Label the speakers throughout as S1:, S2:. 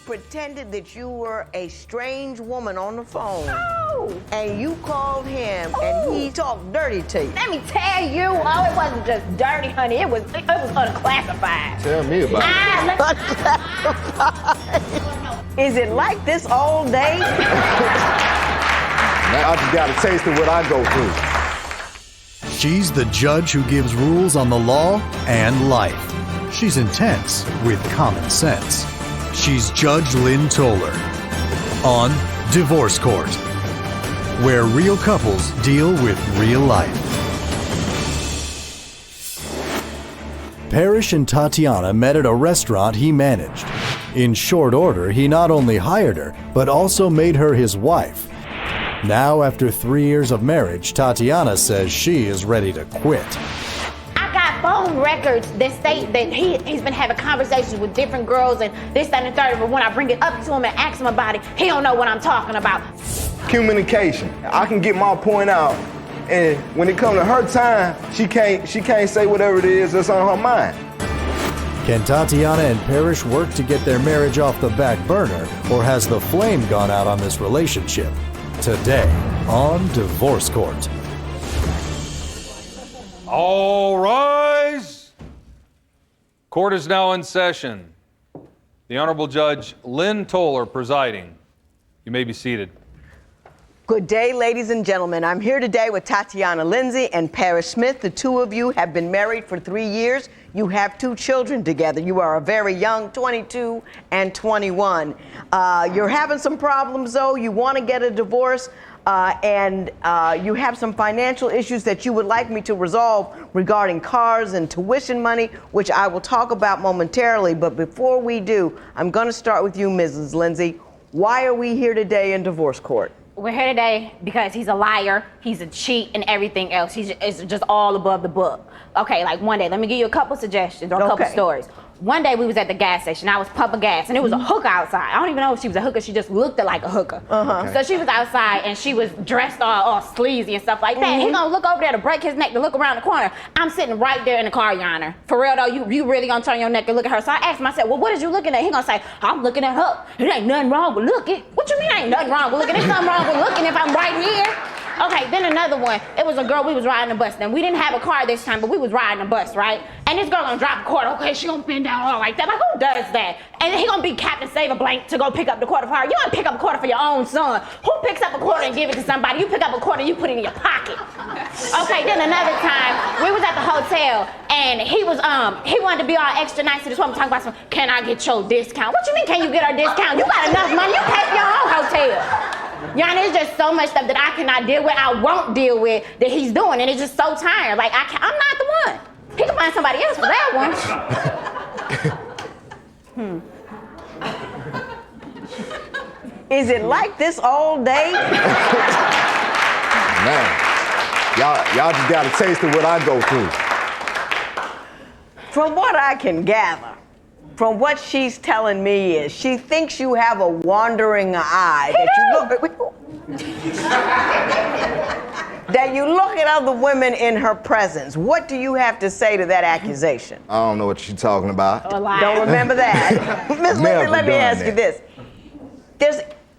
S1: pretended that you were a strange woman on the phone.
S2: Oh!
S1: And you called him, and he talked dirty to you.
S2: Let me tell you, it wasn't just dirty, honey. It was unclassified.
S3: Tell me about it.
S1: Is it like this all day?
S3: Now I just got a taste of what I go through.
S4: She's the judge who gives rules on the law and life. She's intense with common sense. She's Judge Lynn Toller on Divorce Court, where real couples deal with real life. Parrish and Tatiana met at a restaurant he managed. In short order, he not only hired her, but also made her his wife. Now, after 3 years of marriage, Tatiana says she is ready to quit.
S2: I got phone records that state that he's been having conversations with different girls and this, that, and the third, but when I bring it up to him and ask him about it, he don't know what I'm talking about.
S3: Communication. I can get my point out, and when it comes to her time, she can't say whatever it is that's on her mind.
S4: Can Tatiana and Parrish work to get their marriage off the back burner, or has the flame gone out on this relationship? Today on Divorce Court.
S5: All rise. Court is now in session. The Honorable Judge Lynn Toller presiding. You may be seated.
S1: Good day, ladies and gentlemen. I'm here today with Tatiana Lindsay and Parrish Smith. The two of you have been married for 3 years. You have 2 children together. You are a very young, 22 and 21. You're having some problems, though. You want to get a divorce, and you have some financial issues that you would like me to resolve regarding cars and tuition money, which I will talk about momentarily. But before we do, I'm going to start with you, Mrs. Lindsay. Why are we here today in divorce court?
S2: We're here today because he's a liar, he's a cheat, and everything else. It's just all above the book. Okay, like one day, let me give you a couple suggestions or a couple stories. One day we was at the gas station. I was pumping gas, and it was a hooker outside. I don't even know if she was a hooker. She just looked like a hooker.
S1: Okay.
S2: So she was outside, and she was dressed all sleazy and stuff like that. He gonna look over there to break his neck to look around the corner. I'm sitting right there in the car, Your Honor. For real though, you really gonna turn your neck and look at her? So I asked him, I said, well, what is you looking at? He gonna say, I'm looking at her. It ain't nothing wrong with looking. What you mean ain't nothing wrong with looking? There's something wrong with looking if I'm right here. Okay, then another one. It was a girl, we was riding the bus. Now, we didn't have a car this time, but we was riding the bus, right? And this girl gonna drop a quarter. Okay, she gonna bend down all like that. Like, who does that? And then he gonna be Captain Save a Blank to go pick up the quarter for her. You don't pick up a quarter for your own son. Who picks up a quarter and give it to somebody? You pick up a quarter, you put it in your pocket. Okay, then another time, we was at the hotel, and he wanted to be all extra nice to this woman, talking about some, can I get your discount? What you mean, can you get her discount? You got enough money, you pay for your own hotel. Y'all, there's just so much stuff that I cannot deal with, I won't deal with, that he's doing, and it's just so tired. Like, I'm not the one. He can find somebody else for that one.
S1: Is it like this all day?
S3: Man, y'all just got a taste of what I go through.
S1: From what I can gather, from what she's telling me is she thinks you have a wandering eye, that you look at other women in her presence. What do you have to say to that accusation?
S3: I don't know what you're talking about.
S1: Don't remember that. Miss Lindsay, let me ask you this.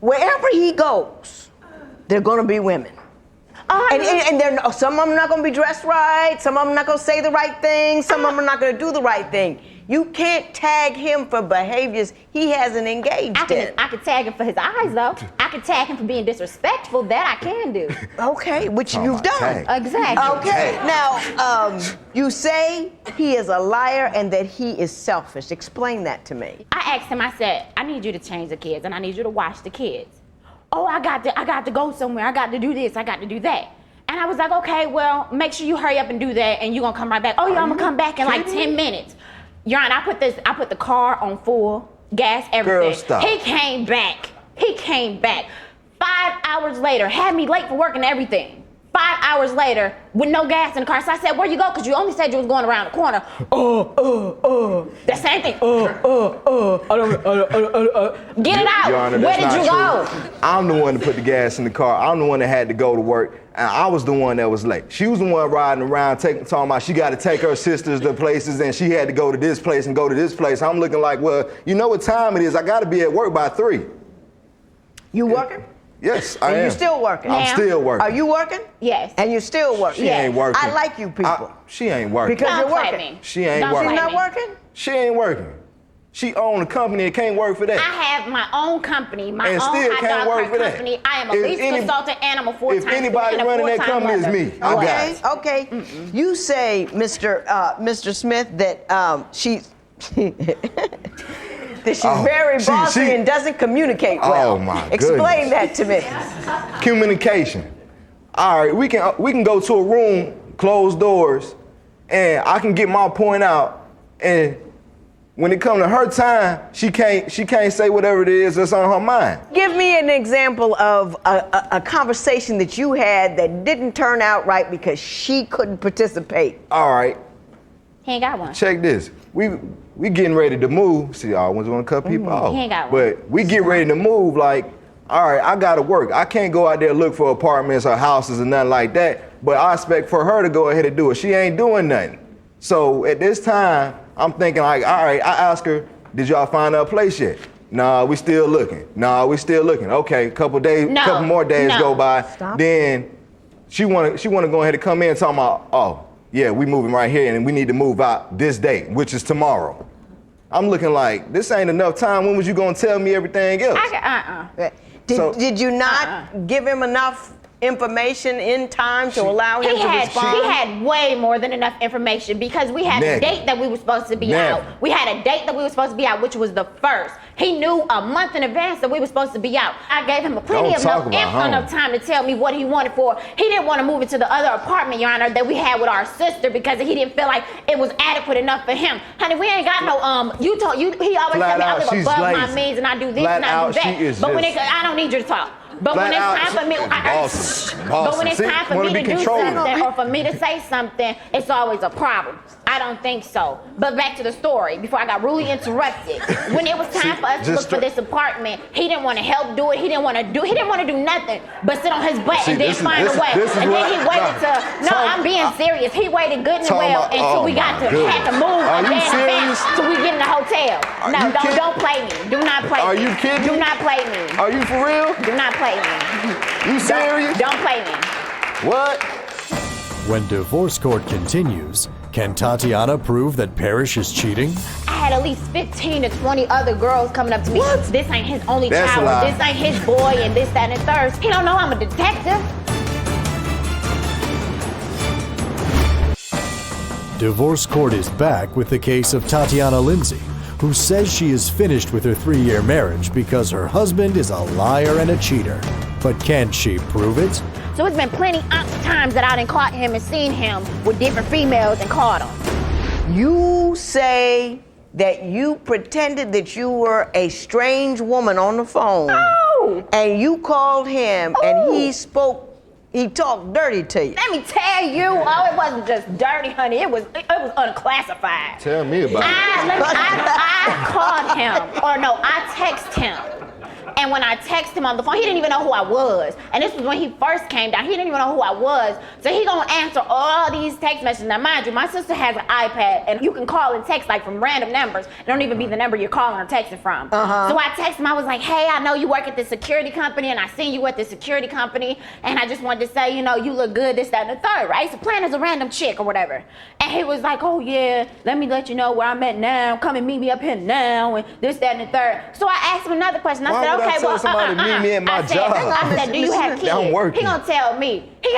S1: Wherever he goes, there are going to be women. And some of them not going to be dressed right, some of them not going to say the right thing, some of them are not going to do the right thing. You can't tag him for behaviors he hasn't engaged in.
S2: I can tag him for his eyes, though. I can tag him for being disrespectful. That I can do.
S1: Okay, which you've done.
S3: Tag.
S2: Exactly.
S1: Okay, now, you say he is a liar and that he is selfish. Explain that to me.
S2: I asked him, I said, I need you to change the kids, and I need you to watch the kids. Oh, I got to go somewhere. I got to do this. I got to do that. And I was like, okay, well, make sure you hurry up and do that, and you're going to come right back. Oh, yeah, I'm going to come back in like 10 minutes. Your Honor, I put the car on full, gas, everything.
S3: Girl, stop.
S2: He came back. 5 hours later, had me late for work and everything. 5 hours later with no gas in the car. So I said, where you go? Because you only said you was going around the corner. The same thing. Get it out.
S3: Your Honor,
S2: where did you go?
S3: I'm the one that put the gas in the car. I'm the one that had to go to work. And I was the one that was late. She was the one riding around talking about she got to take her sisters to places and she had to go to this place and go to this place. I'm looking like, well, you know what time it is. I got to be at work by 3.
S1: You working?
S3: Yes, I am.
S1: You still working?
S3: I'm still working.
S1: Are you working?
S2: Yes.
S1: And you're still working?
S3: She ain't working.
S1: I like you people.
S3: She ain't working.
S1: Because
S2: Don't
S1: you're
S2: play
S1: working.
S2: me.
S3: She ain't
S2: Don't
S3: working.
S1: She's
S2: play
S1: not
S2: me.
S1: working?
S3: She ain't working. She own a company and can't work for that.
S2: I have my own company, my
S3: And
S2: own
S3: still
S2: hot
S3: can't
S2: dog
S3: work
S2: cart
S3: for that.
S2: company. I am a
S3: If
S2: lease
S3: any-
S2: consultant and I'm a full-time
S3: if anybody
S2: student and a
S3: running that
S2: full-time
S3: company is
S2: mother.
S3: me. I got
S1: Okay,
S3: it.
S1: okay. You say, Mr. Smith, that she's that she's very bossy and doesn't communicate well.
S3: Oh, my
S1: Explain
S3: goodness.
S1: that to me.
S3: Communication. All right, we can go to a room, closed doors, and I can get my point out. And when it comes to her time, she can't say whatever it is that's on her mind.
S1: Give me an example of a conversation that you had that didn't turn out right because she couldn't participate.
S3: All right,
S2: He ain't got one.
S3: check this. We getting ready to move. See, I always want to cut people off.
S2: He ain't got one.
S3: But we get ready to move like, all right, I gotta work. I can't go out there and look for apartments or houses and nothing like that. But I expect for her to go ahead and do it. She ain't doing nothing. So at this time, I'm thinking like, all right, I ask her, did y'all find her a place yet? Nah, we still looking. Okay, couple more days go by.
S1: Stop.
S3: Then she wanna go ahead and come in and talk about, oh, yeah, we moving right here and we need to move out this date, which is tomorrow. I'm looking like, this ain't enough time. When was you gonna tell me everything else?
S1: Did you not give him enough information in time to allow him to respond?
S2: He had way more than enough information because we had a date that we were supposed to be out. We had a date that we were supposed to be out, which was the 1st. He knew a month in advance that we were supposed to be out. I gave him plenty of enough time to tell me what he wanted for. He didn't want to move into the other apartment, Your Honor, that we had with our sister because he didn't feel like it was adequate enough for him. Honey, we ain't got no he always tell me I live above my means and I do this and I do that. But when I don't need you to talk. But when it's time for me, but when it's time for me to do something or for me to say something, it's always a problem. I don't think so. But back to the story, before I got rudely interrupted. When it was time for us to look for this apartment, he didn't want to help do it. He didn't want to do nothing but sit on his butt and then find a way. And then he waited I'm being serious. He waited good and well until we had to move a advance so we get in the hotel. No, don't play me. Do not play me.
S3: Are you kidding?
S2: Do not play me.
S3: Are you for real?
S2: Do not play me.
S3: You serious?
S2: Don't play me.
S3: What?
S4: When divorce court continues, can Tatiana prove that Parrish is cheating?
S2: I had at least 15 to 20 other girls coming up to me.
S3: What?
S2: This ain't his only
S3: That's
S2: child.
S3: a lie.
S2: This ain't his boy and this, that, and the third. He don't know I'm a detective.
S4: Divorce court is back with the case of Tatiana Lindsay, who says she is finished with her 3-year marriage because her husband is a liar and a cheater. But can she prove it?
S2: So it's been plenty of times that I done caught him and seen him with different females and caught him.
S1: You say that you pretended that you were a strange woman on the phone.
S2: Oh!
S1: And you called him and he talked dirty to you.
S2: Let me tell you, it wasn't just dirty, honey. It was unclassified.
S3: Tell me about it.
S2: I called him, I texted him. And when I texted him on the phone, he didn't even know who I was. And this was when he first came down. He didn't even know who I was. So he gonna answer all these text messages. Now, mind you, my sister has an iPad, and you can call and text like from random numbers. It don't even be the number you're calling or texting from. So I texted him. I was like, hey, I know you work at this security company, and I seen you at this security company, and I just wanted to say, you look good, this, that, and the third, right? So plan as a random chick or whatever. And he was like, oh yeah, let me let you know where I'm at now. Come and meet me up here now, and this, that, and the third. So I asked him another question. I said, okay,
S3: tell somebody to meet me at my job?
S2: I said, do you have kids?
S3: I'm working.
S2: He gonna tell me. He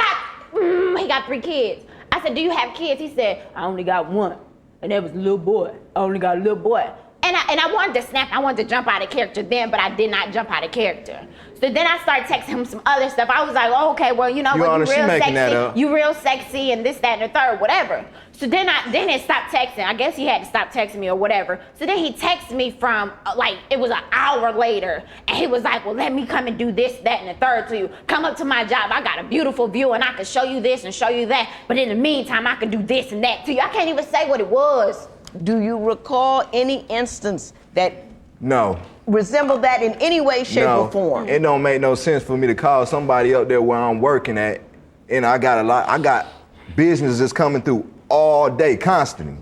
S2: got 3 kids. I said, do you have kids? He said, I only got one. And that was a little boy. I only got a little boy. And And I wanted to snap. I wanted to jump out of character then, but I did not jump out of character. So then I started texting him some other stuff. I was like, oh, okay, well, you know what, you real sexy. You real sexy and this, that, and the third, whatever. So then it stopped texting. I guess he had to stop texting me or whatever. So then he texted me from, like, it was an hour later. And he was like, well, let me come and do this, that, and the third to you. Come up to my job. I got a beautiful view and I can show you this and show you that. But in the meantime, I can do this and that to you. I can't even say what it was.
S1: Do you recall any instance that
S3: No.
S1: resembled that in any way, shape, or form?
S3: It don't make no sense for me to call somebody up there where I'm working at, and I got businesses coming through all day, constantly.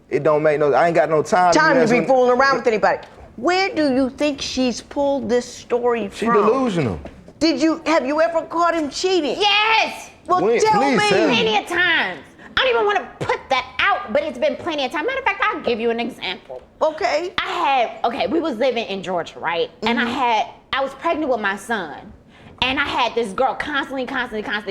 S3: It don't make no, I ain't got no time
S1: to be fooling around with anybody. Where do you think she's pulled this story from?
S3: She delusional.
S1: Have you ever caught him cheating?
S2: Yes!
S1: Well, tell me.
S2: Plenty of times. I don't even want to put that out, but it's been plenty of time. Matter of fact, I'll give you an example.
S1: Okay.
S2: We was living in Georgia, right? And I was pregnant with my son. And I had this girl constantly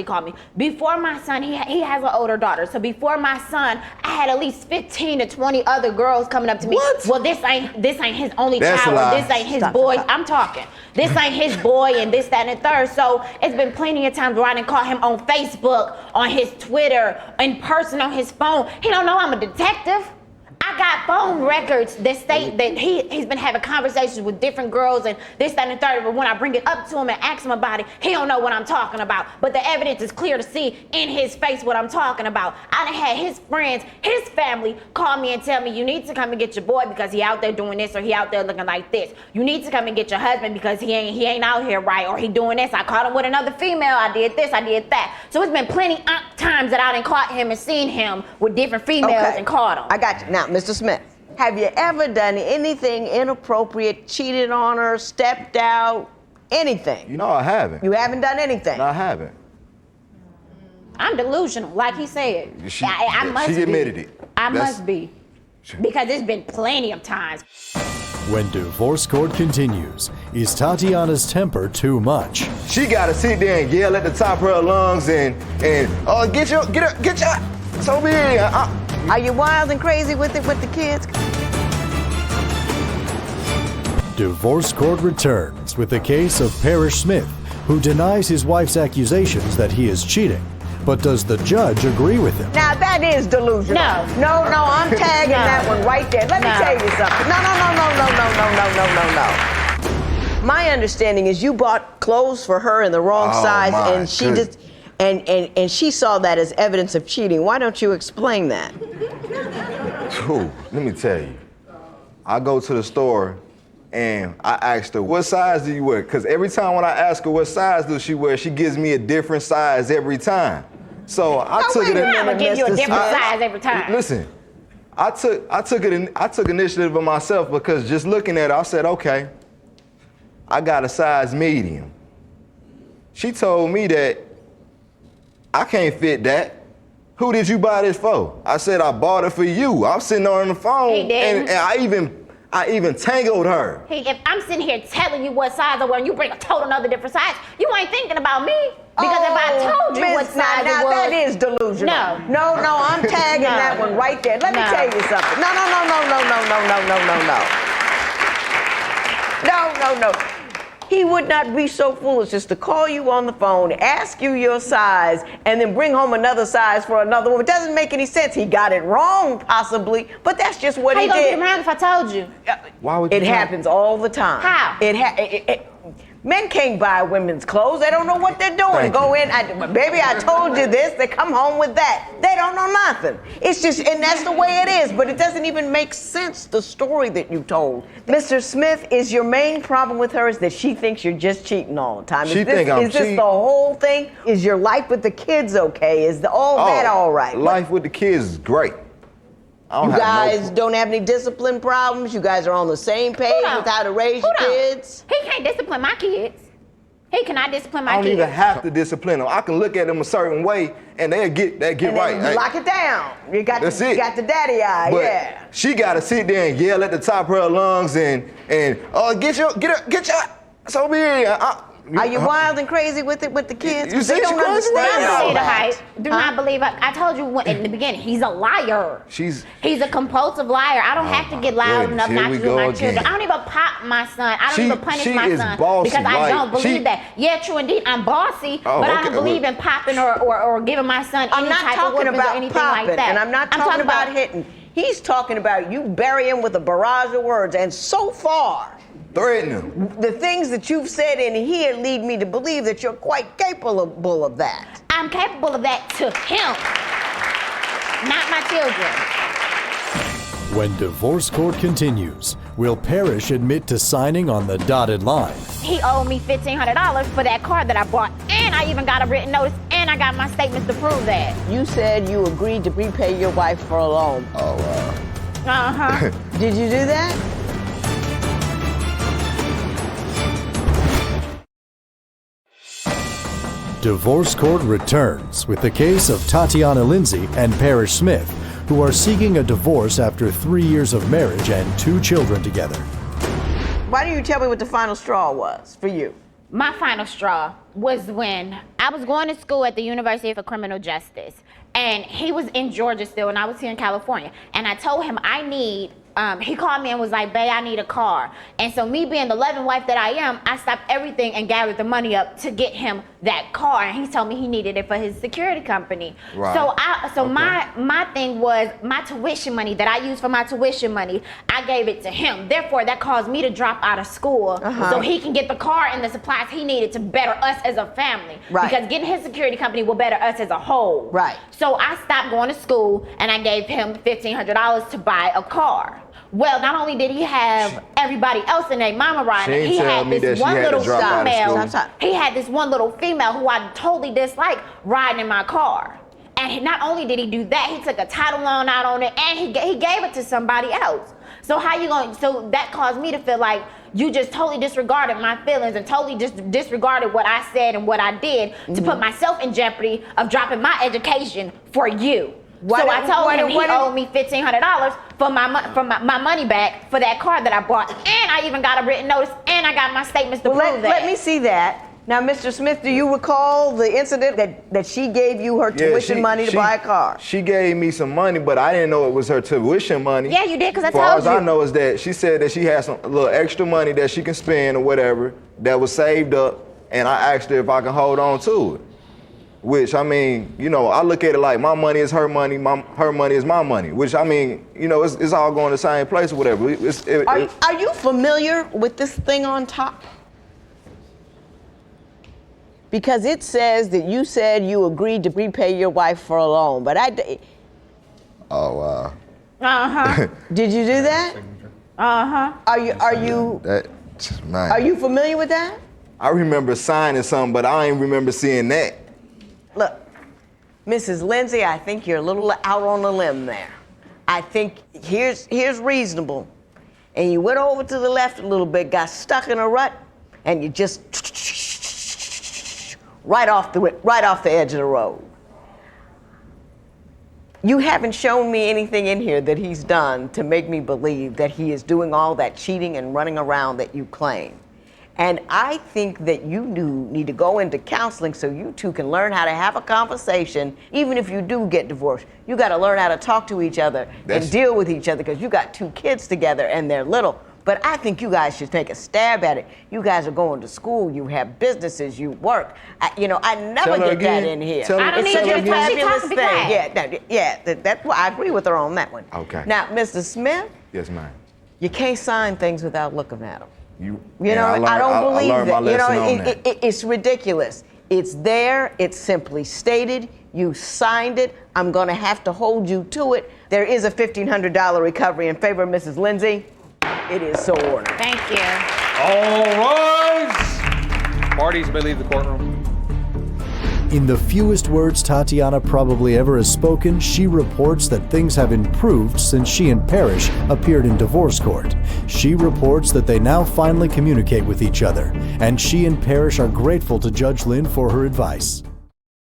S2: call me. Before my son, he has an older daughter. So before my son, I had at least 15 to 20 other girls coming up to me.
S1: What?
S2: Well, this ain't his only
S3: That's
S2: child.
S3: a lie.
S2: Or this ain't his boy. I'm talking. This ain't his boy and this, that, and the third. So it's been plenty of times where I didn't call him on Facebook, on his Twitter, in person on his phone. He don't know I'm a detective. I got phone records that state that he's been having conversations with different girls and this, that, and the third. But when I bring it up to him and ask him about it, he don't know what I'm talking about. But the evidence is clear to see in his face what I'm talking about. I done had his friends, his family call me and tell me, you need to come and get your boy because he out there doing this or he out there looking like this. You need to come and get your husband because he ain't out here right or he doing this. I caught him with another female. I did this, I did that. So it's been plenty of times that I done caught him and seen him with different females and caught him.
S1: I got you. Now, Mr. Smith, have you ever done anything inappropriate, cheated on her, stepped out, anything?
S3: You know I haven't.
S1: You haven't done anything?
S3: No, I haven't.
S2: I'm delusional, like he said.
S3: She
S2: must
S3: admitted it.
S2: I must be. Because there's been plenty of times.
S4: When divorce court continues, is Tatiana's temper too much?
S3: She gotta sit there and yell at the top of her lungs and get your so big.
S1: Are you wild and crazy with it with the kids?
S4: Divorce court returns with the case of Parrish Smith, who denies his wife's accusations that he is cheating. But does the judge agree with him?
S1: Now that is delusional. No, I'm tagging that one right there. Let me tell you something. No. My understanding is you bought clothes for her in the wrong size, and she just and she saw that as evidence of cheating. Why don't you explain that?
S3: Ooh, let me tell you. I go to the store and I asked her, what size do you wear? Because every time when I ask her what size does she wear, she gives me a different size every time. So I took it.
S2: I'm gonna give you a different size every time.
S3: Listen, I took initiative of myself because just looking at it, I said, okay, I got a size medium. She told me that I can't fit that. Who did you buy this for? I said, I bought it for you. I'm sitting on the phone and I even tangled her.
S2: Hey, if I'm sitting here telling you what size I wear and you bring a total another different size, you ain't thinking about me. Because if I told you what size it was.
S1: That is delusional. No, I'm tagging that one right there. Let me tell you something. No. He would not be so foolish as to call you on the phone, ask you your size, and then bring home another size for another one. It doesn't make any sense. He got it wrong, possibly, but that's just what he did.
S2: How you gonna get around if I told you?
S3: Why would you?
S1: It happens all the time.
S2: How?
S1: Men can't buy women's clothes. They don't know what they're doing. Go in, baby, I told you this. They come home with that. They don't know nothing. It's just, and that's the way it is. But it doesn't even make sense, the story that you told. Mr. Smith, is your main problem with her is that she thinks you're just cheating all the time? Is this the whole thing? Is your life with the kids okay? Is that all right?
S3: Life with the kids is great.
S1: You guys don't have any discipline problems? You guys are on the same page with how to raise your kids?
S2: He can't discipline my kids. He cannot discipline my kids.
S3: I don't even have to discipline them. I can look at them a certain way and they'll get right.
S1: You lock it down. You got the daddy eye,
S3: but she gotta sit there and yell at the top of her lungs and get your so big.
S1: Are you wild and crazy with it with the kids?
S3: You
S1: They
S3: said
S1: don't
S3: you crazy with
S1: understand
S3: it?
S1: all
S2: Don't believe the
S1: that.
S2: hype. Do not believe it. I told you in the beginning, he's a liar. He's a compulsive liar. I don't have to get loud enough not to do my children. I don't even pop my son. I don't even punish my son
S3: bossy,
S2: because I don't believe that. Yeah, true indeed, I'm bossy, but I don't believe in popping or giving my son any type of weapons or anything like that.
S1: And I'm not talking about hitting. He's talking about you bury him with a barrage of words, and so far,
S3: threatening.
S1: The things that you've said in here lead me to believe that you're quite capable of that.
S2: I'm capable of that to him, not my children.
S4: When divorce court continues, will Parrish admit to signing on the dotted line?
S2: He owed me $1,500 for that car that I bought, and I even got a written notice, and I got my statements to prove that.
S1: You said you agreed to repay your wife for a loan.
S3: Oh, wow.
S2: Uh-huh.
S1: Did you do that?
S4: Divorce court returns with the case of Tatiana Lindsay and Parrish Smith, who are seeking a divorce after 3 years of marriage and 2 children together.
S1: Why don't you tell me what the final straw was for you?
S2: My final straw was when I was going to school at the University of Criminal Justice, and he was in Georgia still, and I was here in California, and I told him I need, he called me and was like, babe, I need a car. And so me being the loving wife that I am, I stopped everything and gathered the money up to get him that car. And he told me he needed it for his security company.
S3: Right.
S2: So my thing was my tuition money that I used for my tuition money, I gave it to him. Therefore, that caused me to drop out of school so he can get the car and the supplies he needed to better us as a family.
S1: Right.
S2: Because getting his security company will better us as a whole.
S1: Right.
S2: So I stopped going to school and I gave him $1,500 to buy a car. Well, not only did he have everybody else in their mama riding, he had this one little female. He had this one little female who I totally disliked riding in my car. And not only did he do that, he took a title loan out on it, and he gave it to somebody else. So how you going? So that caused me to feel like you just totally disregarded my feelings and totally just disregarded what I said and what I did to put myself in jeopardy of dropping my education for you. So I told him he owed me $1,500 for my money back for that car that I bought, and I even got a written notice, and I got my statements to prove that.
S1: Let me see that. Now, Mr. Smith, do you recall the incident that she gave you her tuition money to buy a car?
S3: She gave me some money, but I didn't know it was her tuition money.
S2: Yeah, you did, because I told you.
S3: As far as I know is that she said that she had some little extra money that she can spend or whatever that was saved up, and I asked her if I can hold on to it. Which, I mean, you know, I look at it like my money is her money, her money is my money. Which, I mean, you know, it's all going to the same place or whatever.
S1: Are you familiar with this thing on top? Because it says that you said you agreed to repay your wife for a loan, but
S3: Oh, wow.
S2: Uh-huh.
S1: Did you do that?
S2: Uh-huh.
S1: Are you familiar with that?
S3: I remember signing something, but I ain't remember seeing that.
S1: Look, Mrs. Lindsay, I think you're a little out on a limb there. I think here's reasonable. And you went over to the left a little bit, got stuck in a rut, and you just right off the edge of the road. You haven't shown me anything in here that he's done to make me believe that he is doing all that cheating and running around that you claim. And I think that you need to go into counseling so you two can learn how to have a conversation. Even if you do get divorced, you got to learn how to talk to each other and deal with each other, because you got 2 kids together and they're little. But I think you guys should take a stab at it. You guys are going to school, you have businesses, you work. I never get that in here.
S2: I don't need you to tell me
S1: fabulous
S2: thing.
S1: That's why I agree with her on that one.
S3: Okay.
S1: Now, Mr. Smith,
S3: Yes, ma'am.
S1: you can't sign things without looking at them.
S3: I
S1: don't believe
S3: learned my lesson
S1: that. It's ridiculous. It's there. It's simply stated. You signed it. I'm going to have to hold you to it. There is a $1,500 recovery in favor of Mrs. Lindsay. It is so ordered.
S2: Thank you.
S5: All rise. Parties may leave the courtroom.
S4: In the fewest words Tatiana probably ever has spoken, she reports that things have improved since she and Parrish appeared in divorce court. She reports that they now finally communicate with each other, and she and Parrish are grateful to Judge Lynn for her advice.